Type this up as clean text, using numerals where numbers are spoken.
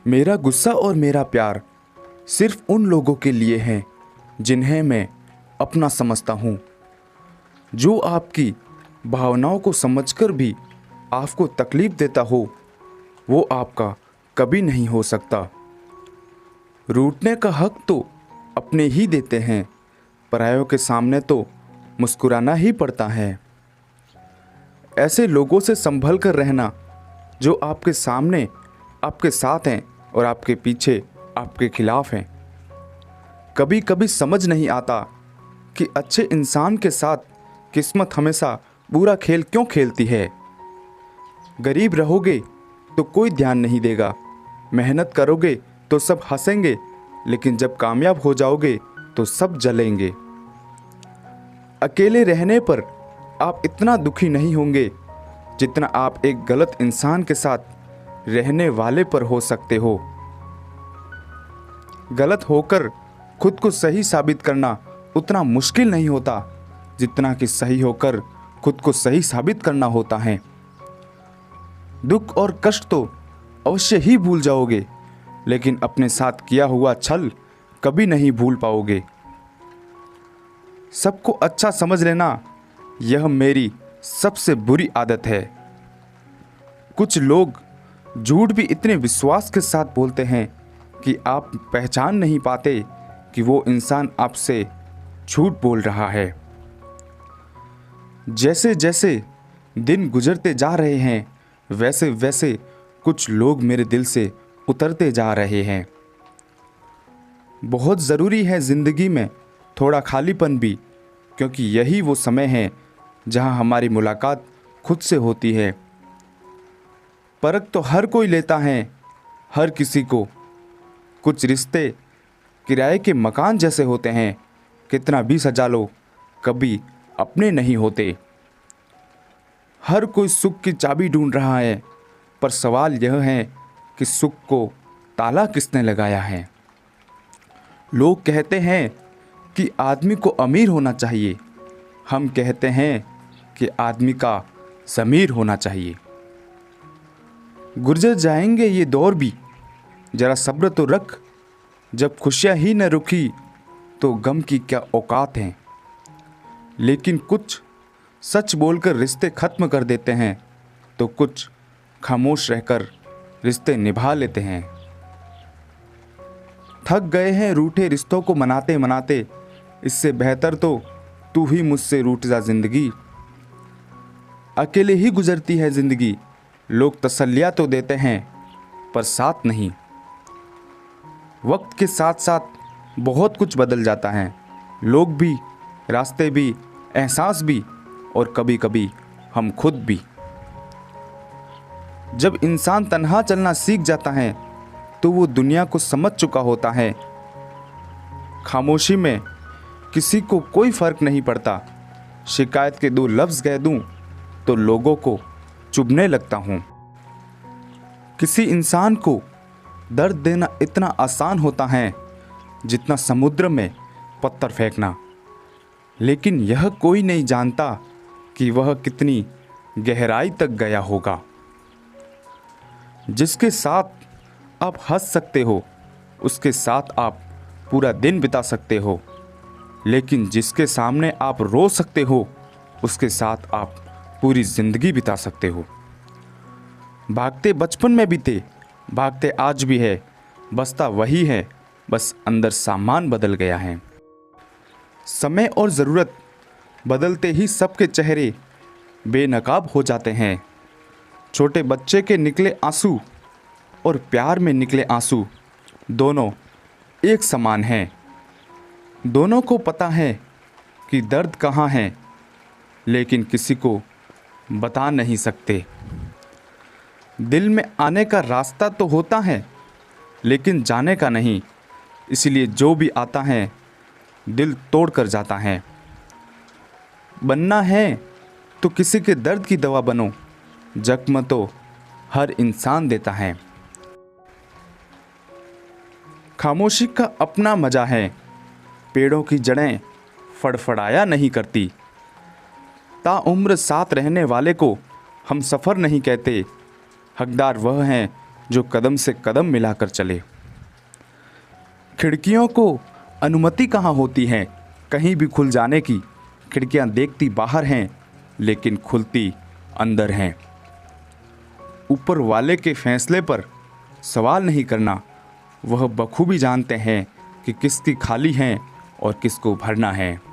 मेरा गुस्सा और मेरा प्यार सिर्फ उन लोगों के लिए है जिन्हें मैं अपना समझता हूँ। जो आपकी भावनाओं को समझकर भी आपको तकलीफ देता हो, वो आपका कभी नहीं हो सकता। रूठने का हक तो अपने ही देते हैं, परायों के सामने तो मुस्कुराना ही पड़ता है। ऐसे लोगों से संभल कर रहना जो आपके सामने आपके साथ हैं और आपके पीछे आपके खिलाफ हैं। कभी कभी समझ नहीं आता कि अच्छे इंसान के साथ किस्मत हमेशा बुरा खेल क्यों खेलती है। गरीब रहोगे तो कोई ध्यान नहीं देगा, मेहनत करोगे तो सब हंसेंगे, लेकिन जब कामयाब हो जाओगे तो सब जलेंगे। अकेले रहने पर आप इतना दुखी नहीं होंगे जितना आप एक गलत इंसान के साथ रहने वाले पर हो सकते हो। गलत होकर खुद को सही साबित करना उतना मुश्किल नहीं होता जितना कि सही होकर खुद को सही साबित करना होता है। दुख और कष्ट तो अवश्य ही भूल जाओगे, लेकिन अपने साथ किया हुआ छल कभी नहीं भूल पाओगे। सबको अच्छा समझ लेना यह मेरी सबसे बुरी आदत है। कुछ लोग झूठ भी इतने विश्वास के साथ बोलते हैं कि आप पहचान नहीं पाते कि वो इंसान आपसे झूठ बोल रहा है। जैसे जैसे दिन गुजरते जा रहे हैं, वैसे वैसे कुछ लोग मेरे दिल से उतरते जा रहे हैं। बहुत ज़रूरी है ज़िंदगी में थोड़ा खालीपन भी, क्योंकि यही वो समय है जहां हमारी मुलाकात खुद से होती है। परख तो हर कोई लेता है हर किसी को। कुछ रिश्ते किराए के मकान जैसे होते हैं, कितना भी सजा लो कभी अपने नहीं होते। हर कोई सुख की चाबी ढूंढ रहा है, पर सवाल यह है कि सुख को ताला किसने लगाया है। लोग कहते हैं कि आदमी को अमीर होना चाहिए, हम कहते हैं कि आदमी का ज़मीर होना चाहिए। गुजर जाएंगे ये दौर भी, जरा सब्र तो रख। जब खुशियाँ ही न रुकी तो गम की क्या औकात है। लेकिन कुछ सच बोलकर रिश्ते ख़त्म कर देते हैं, तो कुछ खामोश रहकर रिश्ते निभा लेते हैं। थक गए हैं रूठे रिश्तों को मनाते मनाते, इससे बेहतर तो तू ही मुझसे रूठ जा ज़िंदगी। अकेले ही गुजरती है ज़िंदगी, लोग तसल्लियाँ तो देते हैं पर साथ नहीं। वक्त के साथ साथ बहुत कुछ बदल जाता है, लोग भी, रास्ते भी, एहसास भी, और कभी कभी हम खुद भी। जब इंसान तन्हा चलना सीख जाता है तो वो दुनिया को समझ चुका होता है। खामोशी में किसी को कोई फर्क नहीं पड़ता। शिकायत के दो लफ्ज़ कह दूं तो लोगों को चुभने लगता हूँ। किसी इंसान को दर्द देना इतना आसान होता है जितना समुद्र में पत्थर फेंकना, लेकिन यह कोई नहीं जानता कि वह कितनी गहराई तक गया होगा। जिसके साथ आप हंस सकते हो उसके साथ आप पूरा दिन बिता सकते हो, लेकिन जिसके सामने आप रो सकते हो उसके साथ आप पूरी ज़िंदगी बिता सकते हो। भागते बचपन में भी थे, भागते आज भी है, बसता वही है, बस अंदर सामान बदल गया है। समय और ज़रूरत बदलते ही सबके चेहरे बेनकाब हो जाते हैं। छोटे बच्चे के निकले आंसू और प्यार में निकले आंसू दोनों एक समान हैं। दोनों को पता है कि दर्द कहाँ है, लेकिन किसी को बता नहीं सकते। दिल में आने का रास्ता तो होता है, लेकिन जाने का नहीं, इसलिए जो भी आता है दिल तोड़ कर जाता है। बनना है तो किसी के दर्द की दवा बनो, जख्म तो हर इंसान देता है। खामोशी का अपना मजा है, पेड़ों की जड़ें फड़फड़ाया नहीं करती। ताउम्र साथ रहने वाले को हम सफ़र नहीं कहते, हकदार वह हैं जो कदम से कदम मिलाकर चले। खिड़कियों को अनुमति कहाँ होती है कहीं भी खुल जाने की। खिड़कियाँ देखती बाहर हैं लेकिन खुलती अंदर हैं। ऊपर वाले के फैसले पर सवाल नहीं करना। वह बखूबी जानते हैं कि किसकी खाली हैं और किसको भरना है।